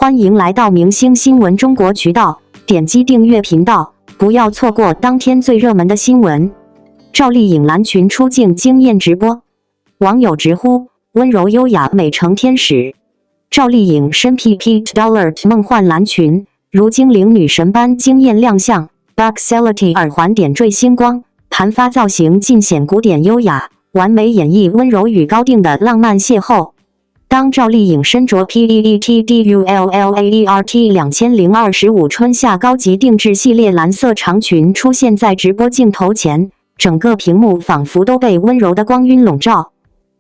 欢迎来到明星新闻中国渠道，点击订阅频道，不要错过当天最热门的新闻。赵丽颖蓝裙出镜惊艳直播，网友直呼温柔优雅美成天使。赵丽颖身披 Pete Dollart 梦幻蓝裙，如精灵女神般惊艳亮相。Buxellity 耳环点缀星光，盘发造型尽显古典优雅，完美演绎温柔与高定的浪漫邂逅。当赵丽颖身着 PET DULLAERT 2025春夏高级定制系列蓝色长裙出现在直播镜头前，整个屏幕仿佛都被温柔的光晕笼罩。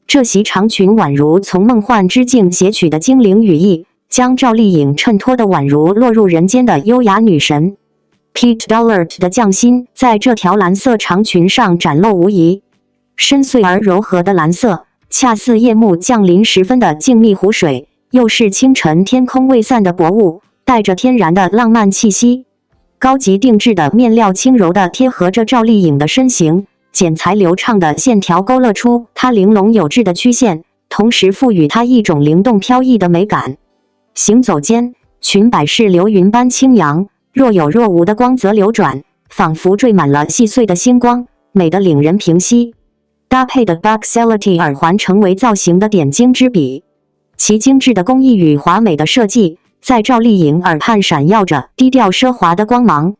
这袭长裙宛如从梦幻之境携取的精灵羽翼，将赵丽颖衬托得宛如落入人间的优雅女神。Pete Dollart 的匠心在这条蓝色长裙上展露无遗，深邃而柔和的蓝色，恰似夜幕降临时分的静谧湖水，又是清晨天空未散的薄雾，带着天然的浪漫气息。高级定制的面料轻柔地贴合着赵丽颖的身形，剪裁流畅的线条勾勒出她玲珑有致的曲线，同时赋予她一种灵动飘逸的美感。行走间，裙摆是流云般轻扬，若有若无的光泽流转，仿佛缀满了细碎的星光，美得令人平息。搭配的 Buxellity 耳环成为造型的点睛之笔，其精致的工艺与华美的设计，在赵丽颖耳畔闪耀着低调奢华的光芒。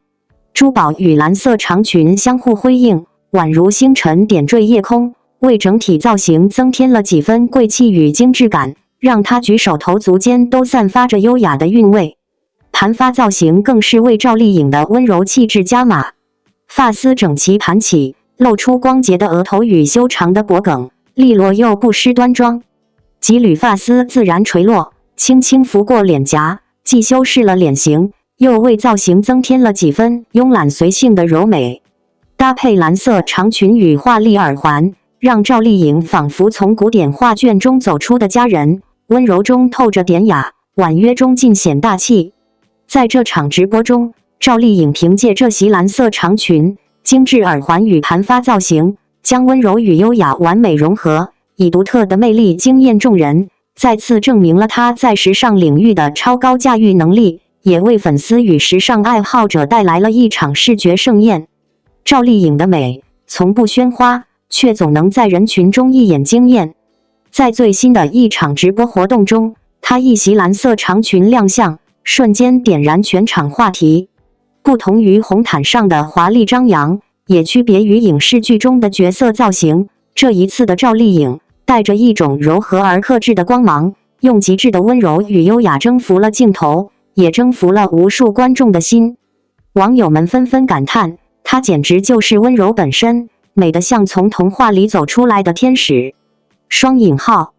珠宝与蓝色长裙相互辉映，宛如星辰点缀夜空，为整体造型增添了几分贵气与精致感，让她举手投足间都散发着优雅的韵味。盘发造型更是为赵丽颖的温柔气质加码，发丝整齐盘起，露出光洁的额头与修长的脖颈，利落又不失端庄。几缕发丝自然垂落，轻轻拂过脸颊，既修饰了脸型，又为造型增添了几分慵懒随性的柔美。搭配蓝色长裙与华丽耳环，让赵丽颖仿佛从古典画卷中走出的佳人，温柔中透着典雅，婉约中尽显大气。在这场直播中，赵丽颖凭借这袭蓝色长裙、精致耳环与盘发造型，将温柔与优雅完美融合，以独特的魅力惊艳众人，再次证明了她在时尚领域的超高驾驭能力，也为粉丝与时尚爱好者带来了一场视觉盛宴。赵丽颖的美从不喧哗，却总能在人群中一眼惊艳。在最新的一场直播活动中，她一袭蓝色长裙亮相，瞬间点燃全场话题。不同于红毯上的华丽张扬，也区别于影视剧中的角色造型，这一次的赵丽颖带着一种柔和而克制的光芒，用极致的温柔与优雅征服了镜头，也征服了无数观众的心。网友们纷纷感叹，她简直就是温柔本身，美得像从童话里走出来的天使。双引号，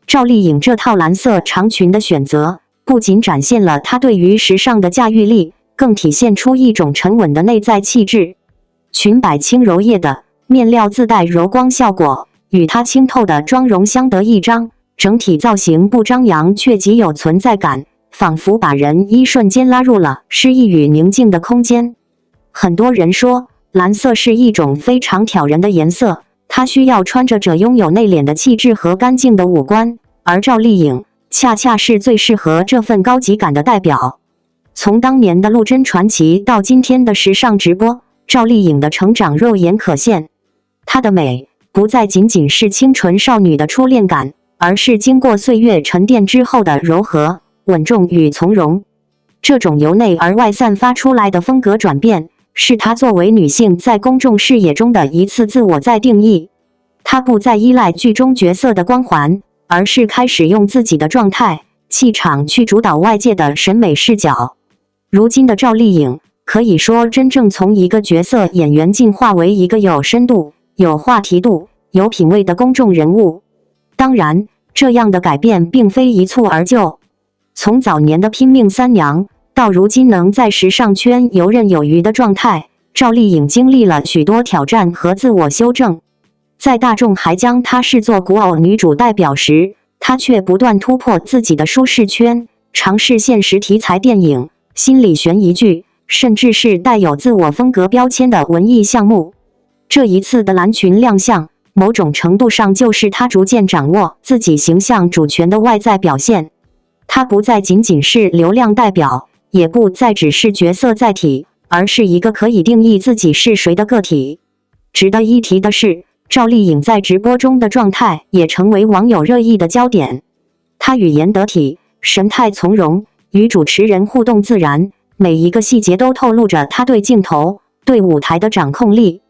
赵丽颖这套蓝色长裙的选择，不仅展现了她对于时尚的驾驭力，更体现出一种沉稳的内在气质。裙摆轻柔曳的，面料自带柔光效果，与她清透的妆容相得益彰，整体造型不张扬却极有存在感，仿佛把人一瞬间拉入了诗意与宁静的空间。很多人说，蓝色是一种非常挑人的颜色，它需要穿着者拥有内敛的气质和干净的五官，而赵丽颖恰恰是最适合这份高级感的代表。从当年的陆贞传奇到今天的时尚直播，赵丽颖的成长肉眼可现。她的美不再仅仅是清纯少女的初恋感，而是经过岁月沉淀之后的柔和、稳重与从容。这种由内而外散发出来的风格转变，是她作为女性在公众视野中的一次自我再定义。她不再依赖剧中角色的光环，而是开始用自己的状态、气场去主导外界的审美视角。如今的赵丽颖可以说真正从一个角色演员进化为一个有深度、有话题度、有品味的公众人物。当然，这样的改变并非一蹴而就。从早年的拼命三娘，到如今能在时尚圈游刃有余的状态，赵丽颖经历了许多挑战和自我修正。在大众还将她视作古偶女主代表时，她却不断突破自己的舒适圈，尝试现实题材电影、心理悬疑剧，甚至是带有自我风格标签的文艺项目。这一次的蓝裙亮相，某种程度上就是她逐渐掌握自己形象主权的外在表现。他不再仅仅是流量代表，也不再只是角色载体，而是一个可以定义自己是谁的个体。值得一提的是，赵丽颖在直播中的状态也成为网友热议的焦点。她语言得体，神态从容，与主持人互动自然，每一个细节都透露着她对镜头、对舞台的掌控力。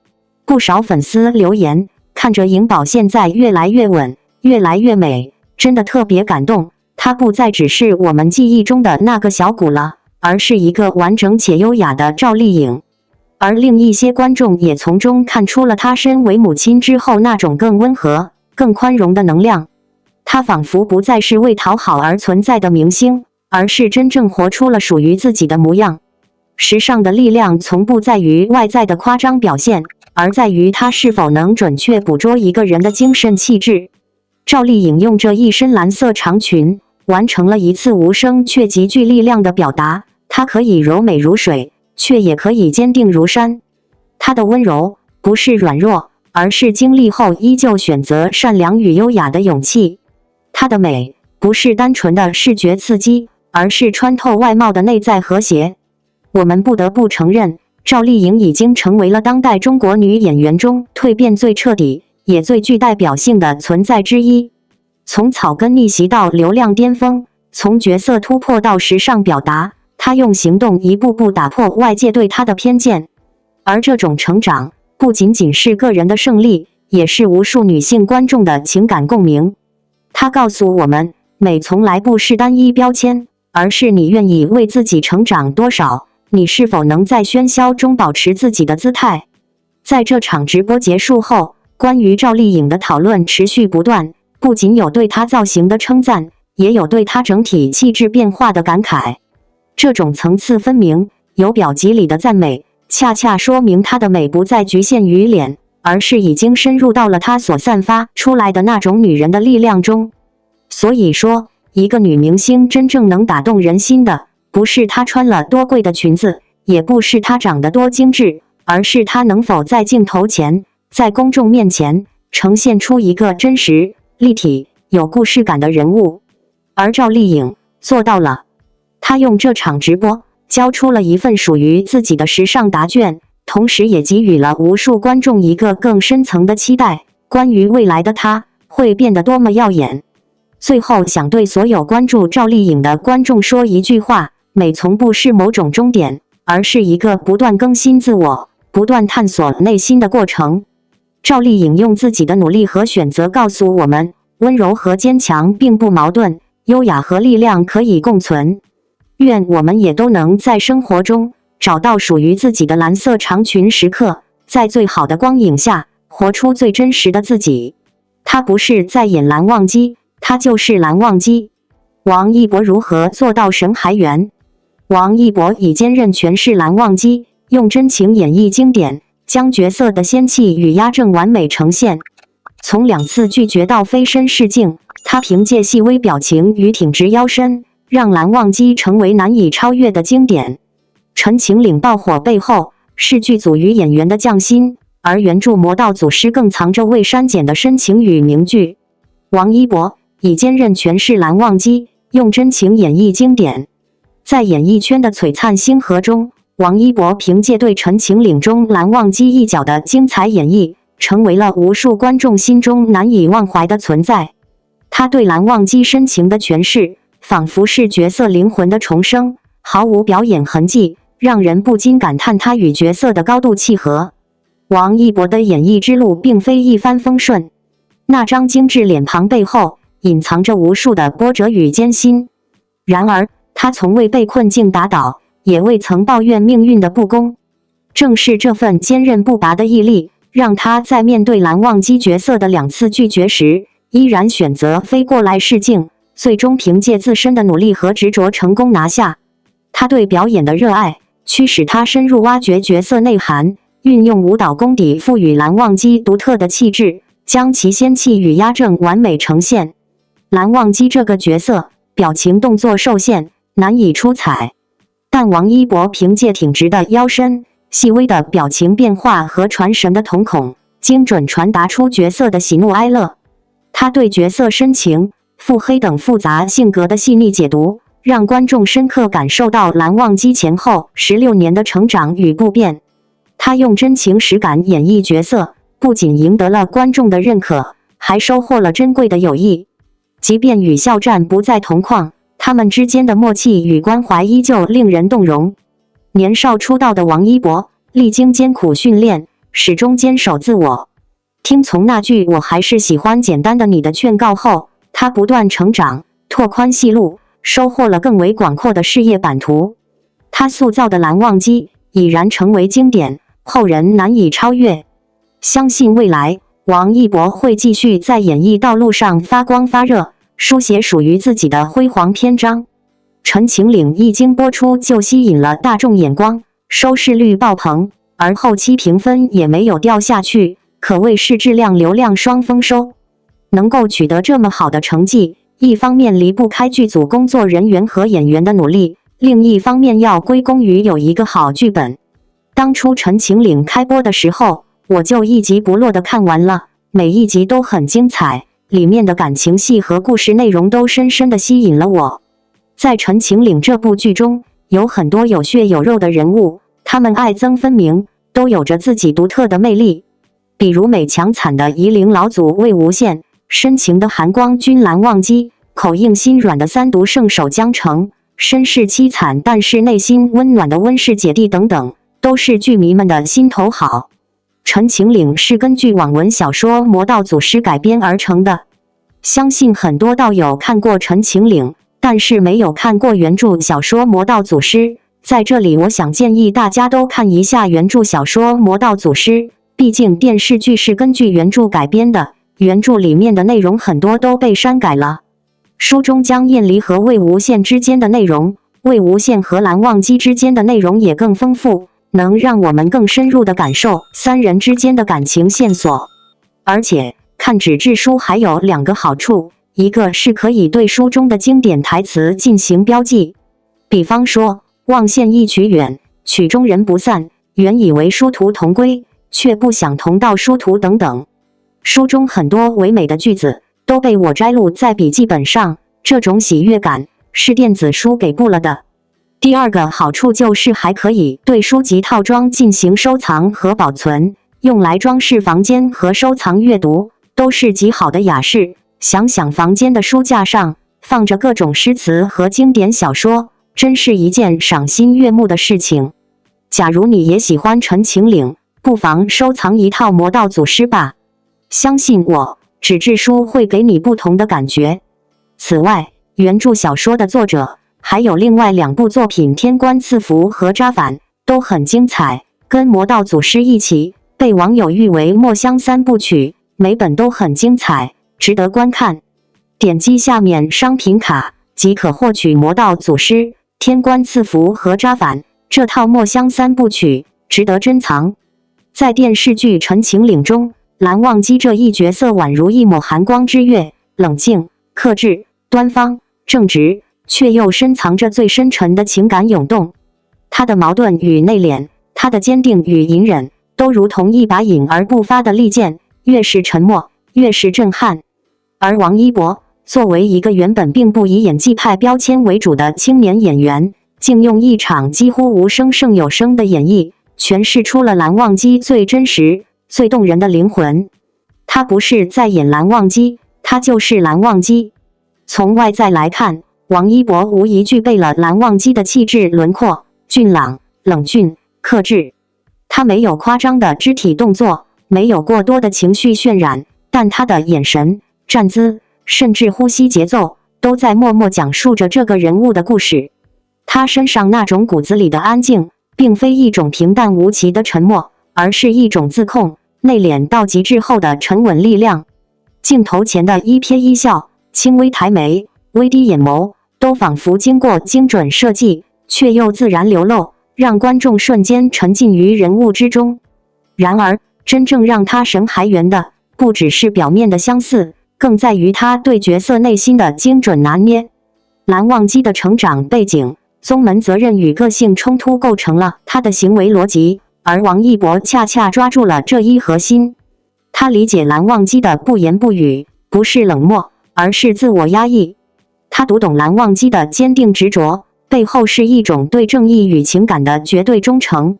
不少粉丝留言，看着颖宝现在越来越稳，越来越美，真的特别感动。她不再只是我们记忆中的那个小谷了，而是一个完整且优雅的赵丽颖。而另一些观众也从中看出了她身为母亲之后那种更温和、更宽容的能量。她仿佛不再是为讨好而存在的明星，而是真正活出了属于自己的模样。时尚的力量从不在于外在的夸张表现，而在于她是否能准确捕捉一个人的精神气质。赵丽颖用这一身蓝色长裙，完成了一次无声却极具力量的表达。她可以柔美如水，却也可以坚定如山。她的温柔不是软弱，而是经历后依旧选择善良与优雅的勇气。她的美不是单纯的视觉刺激，而是穿透外貌的内在和谐。我们不得不承认，赵丽颖已经成为了当代中国女演员中蜕变最彻底，也最具代表性的存在之一。从草根逆袭到流量巅峰，从角色突破到时尚表达，她用行动一步步打破外界对她的偏见。而这种成长不仅仅是个人的胜利，也是无数女性观众的情感共鸣。她告诉我们，美从来不是单一标签，而是你愿意为自己成长多少，你是否能在喧嚣中保持自己的姿态。在这场直播结束后，关于赵丽颖的讨论持续不断，不仅有对她造型的称赞，也有对她整体气质变化的感慨。这种层次分明、有表及里的赞美，恰恰说明她的美不再局限于脸，而是已经深入到了她所散发出来的那种女人的力量中。所以说，一个女明星真正能打动人心的，不是她穿了多贵的裙子，也不是她长得多精致，而是她能否在镜头前，在公众面前呈现出一个真实、立体、有故事感的人物。而赵丽颖做到了。她用这场直播交出了一份属于自己的时尚答卷，同时也给予了无数观众一个更深层的期待，关于未来的她会变得多么耀眼。最后想对所有关注赵丽颖的观众说一句话，美从不是某种终点，而是一个不断更新自我、不断探索内心的过程。赵丽颖用自己的努力和选择告诉我们，温柔和坚强并不矛盾，优雅和力量可以共存。愿我们也都能在生活中找到属于自己的蓝色长裙时刻，在最好的光影下活出最真实的自己。他不是在演蓝忘机，他就是蓝忘机。王一博如何做到神还原？王一博以坚韧诠释蓝忘机，用真情演绎经典，将角色的仙气与压正完美呈现。从2次拒绝到飞身试镜，他凭借细微表情与挺直腰身，让蓝忘机成为难以超越的经典。陈情令爆火背后，是剧组与演员的匠心，而原著魔道祖师更藏着未删减的深情与凝聚。王一博以坚韧诠释蓝忘机，用真情演绎经典。在演艺圈的璀璨星河中，王一博凭借对陈情令中蓝忘机一角的精彩演绎，成为了无数观众心中难以忘怀的存在。他对蓝忘机深情的诠释，仿佛是角色灵魂的重生，毫无表演痕迹，让人不禁感叹他与角色的高度契合。王一博的演艺之路并非一帆风顺，那张精致脸庞背后隐藏着无数的波折与艰辛。然而，他从未被困境打倒，也未曾抱怨命运的不公。正是这份坚韧不拔的毅力，让他在面对蓝忘机角色的2次拒绝时，依然选择飞过来试镜，最终凭借自身的努力和执着成功拿下。他对表演的热爱，驱使他深入挖掘角色内涵，运用舞蹈功底赋予蓝忘机独特的气质，将其仙气与压正完美呈现。蓝忘机这个角色，表情动作受限，难以出彩，但王一博凭借挺直的腰身、细微的表情变化和传神的瞳孔，精准传达出角色的喜怒哀乐。他对角色深情，腹黑等复杂性格的细腻解读，让观众深刻感受到蓝忘机前后16年的成长与不变。他用真情实感演绎角色，不仅赢得了观众的认可，还收获了珍贵的友谊。即便与肖战不在同框，他们之间的默契与关怀依旧令人动容。年少出道的王一博，历经艰苦训练，始终坚守自我。听从那句“我还是喜欢简单的你”的劝告后，他不断成长，拓宽戏路，收获了更为广阔的事业版图。他塑造的蓝忘机已然成为经典，后人难以超越。相信未来，王一博会继续在演艺道路上发光发热，书写属于自己的辉煌篇章。陈情令一经播出就吸引了大众眼光，收视率爆棚，而后期评分也没有掉下去，可谓是质量流量双丰收。能够取得这么好的成绩，一方面离不开剧组工作人员和演员的努力，另一方面要归功于有一个好剧本。当初《陈情令》开播的时候，我就一集不落地看完了，每一集都很精彩，里面的感情戏和故事内容都深深地吸引了我。在《陈情令》这部剧中，有很多有血有肉的人物，他们爱憎分明，都有着自己独特的魅力。比如美强惨的夷陵老祖魏无羡，深情的寒光君蓝忘机，口硬心软的三毒圣手江澄，身世凄惨但是内心温暖的温氏姐弟等等，都是剧迷们的心头好。《陈情令》是根据网文小说《魔道祖师》改编而成的，相信很多道友看过《陈情令》，但是没有看过原著小说《魔道祖师》。在这里，我想建议大家都看一下原著小说《魔道祖师》，毕竟电视剧是根据原著改编的，原著里面的内容很多都被删改了。书中将燕离和魏无羡之间的内容，魏无羡和蓝忘机之间的内容也更丰富，能让我们更深入地感受三人之间的感情线索。而且看纸质书还有2个好处，一个是可以对书中的经典台词进行标记，比方说望羡一曲远，曲终人不散，原以为殊途同归，却不想同道殊途等等。书中很多唯美的句子都被我摘录在笔记本上，这种喜悦感是电子书给不了的。第2个好处就是还可以对书籍套装进行收藏和保存，用来装饰房间和收藏阅读，都是极好的雅士。想想房间的书架上放着各种诗词和经典小说，真是一件赏心悦目的事情。假如你也喜欢《陈情令》，不妨收藏一套《魔道祖师》吧。相信我，纸质书会给你不同的感觉。此外，原著小说的作者还有另外2部作品《天官赐福》和《渣反》，都很精彩，跟《魔道祖师》一起被网友誉为墨香3部曲，每本都很精彩，值得观看。点击下面商品卡即可获取《魔道祖师》、《天官赐福》和《渣反》这套墨香3部曲，值得珍藏。在电视剧《陈情令》中，蓝忘机这一角色宛如一抹寒光之月，冷静、克制、端方、正直，却又深藏着最深沉的情感涌动。他的矛盾与内敛，他的坚定与隐忍，都如同一把隐而不发的利剑，越是沉默，越是震撼。而王一博作为一个原本并不以演技派标签为主的青年演员，竟用一场几乎无声胜有声的演绎，诠释出了蓝忘机最真实、最动人的灵魂。他不是在演蓝忘机，他就是蓝忘机。从外在来看，王一博无疑具备了蓝忘机的气质轮廓，俊朗、冷峻、克制。他没有夸张的肢体动作，没有过多的情绪渲染，但他的眼神、站姿，甚至呼吸节奏，都在默默讲述着这个人物的故事。他身上那种骨子里的安静，并非一种平淡无奇的沉默，而是一种自控、内敛到极致后的沉稳力量。镜头前的一瞥一笑，轻微抬眉，微低眼眸，都仿佛经过精准设计，却又自然流露，让观众瞬间沉浸于人物之中。然而，真正让他神还原的，不只是表面的相似，更在于他对角色内心的精准拿捏。蓝忘机的成长背景、宗门责任与个性冲突构成了他的行为逻辑，而王一博恰恰抓住了这一核心。他理解蓝忘机的不言不语，不是冷漠，而是自我压抑。他读懂蓝忘机的坚定执着，背后是一种对正义与情感的绝对忠诚。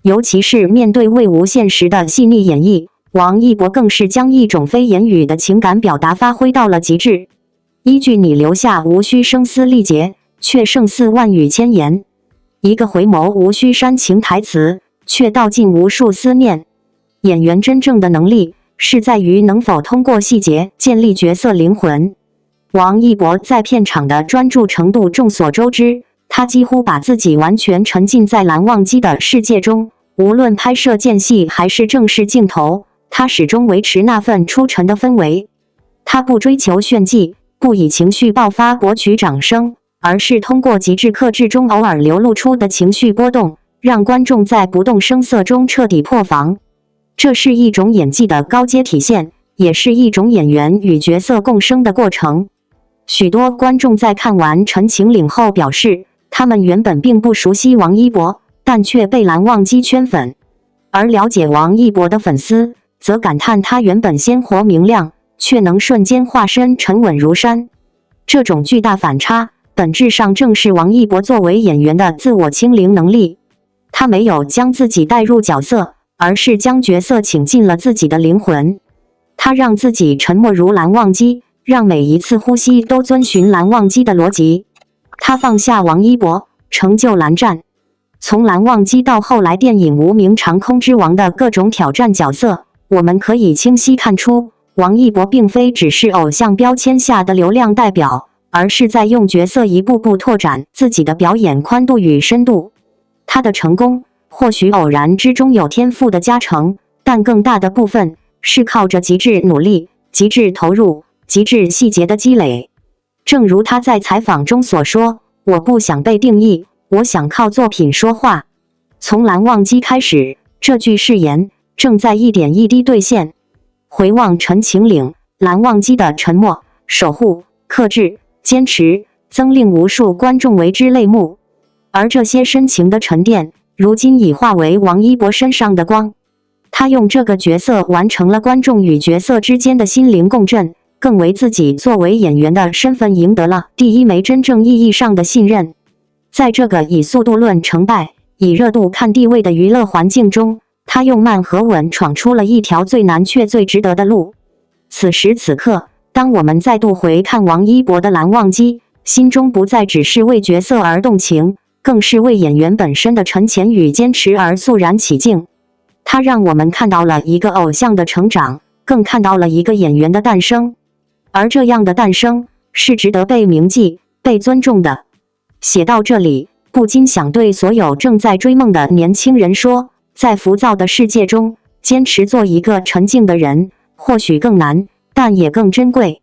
尤其是面对魏无羡时的细腻演绎，王一博更是将一种非言语的情感表达发挥到了极致。依据你留下无需声嘶力竭，却胜似万语千言。一个回眸无需煽情台词，却道尽无数思念。演员真正的能力是在于能否通过细节建立角色灵魂。王一博在片场的专注程度众所周知，他几乎把自己完全沉浸在蓝忘机的世界中，无论拍摄间隙还是正式镜头，他始终维持那份出尘的氛围。他不追求炫技，不以情绪爆发博取掌声，而是通过极致克制中偶尔流露出的情绪波动，让观众在不动声色中彻底破防。这是一种演技的高阶体现，也是一种演员与角色共生的过程。许多观众在看完《陈情令》后表示，他们原本并不熟悉王一博，但却被蓝忘机圈粉。而了解王一博的粉丝则感叹他原本鲜活明亮，却能瞬间化身沉稳如山。这种巨大反差，本质上正是王一博作为演员的自我清零能力。他没有将自己带入角色，而是将角色请进了自己的灵魂。他让自己沉默如蓝忘机，让每一次呼吸都遵循蓝忘机的逻辑。他放下王一博，成就蓝湛。从蓝忘机到后来电影《无名长空之王》的各种挑战角色，我们可以清晰看出，王一博并非只是偶像标签下的流量代表，而是在用角色一步步拓展自己的表演宽度与深度。他的成功或许偶然之中有天赋的加成，但更大的部分是靠着极致努力、极致投入、极致细节的积累。正如他在采访中所说，我不想被定义，我想靠作品说话。从蓝忘机开始，这句誓言正在一点一滴兑现。回望《陈情令》，蓝忘机的沉默、守护、克制、坚持，曾令无数观众为之泪目。而这些深情的沉淀，如今已化为王一博身上的光。他用这个角色完成了观众与角色之间的心灵共振，更为自己作为演员的身份赢得了第一枚真正意义上的信任。在这个以速度论成败、以热度看地位的娱乐环境中，他用慢和稳闯出了一条最难却最值得的路。此时此刻，当我们再度回看王一博的蓝忘机，心中不再只是为角色而动情，更是为演员本身的沉潜与坚持而肃然起敬。他让我们看到了一个偶像的成长，更看到了一个演员的诞生。而这样的诞生是值得被铭记、被尊重的。写到这里，不禁想对所有正在追梦的年轻人说，在浮躁的世界中，坚持做一个沉静的人，或许更难，但也更珍贵。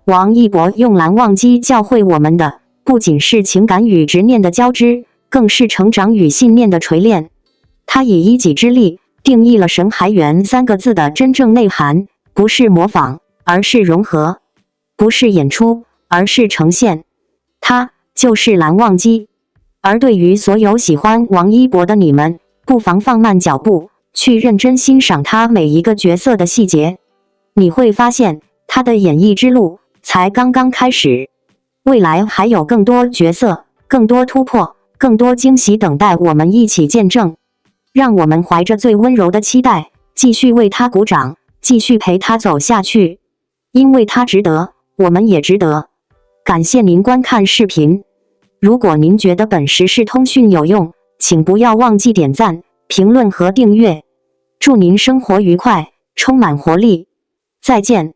王一博用蓝忘机教会我们的，不仅是情感与执念的交织，更是成长与信念的锤炼。他以一己之力定义了神还原三个字的真正内涵，不是模仿，而是融合；不是演出，而是呈现。他就是蓝忘机。而对于所有喜欢王一博的你们，不妨放慢脚步，去认真欣赏他每一个角色的细节。你会发现，他的演艺之路才刚刚开始，未来还有更多角色、更多突破、更多惊喜等待我们一起见证。让我们怀着最温柔的期待，继续为他鼓掌，继续陪他走下去。因为他值得，我们也值得。感谢您观看视频。如果您觉得本时事通讯有用，请不要忘记点赞、评论和订阅。祝您生活愉快，充满活力。再见。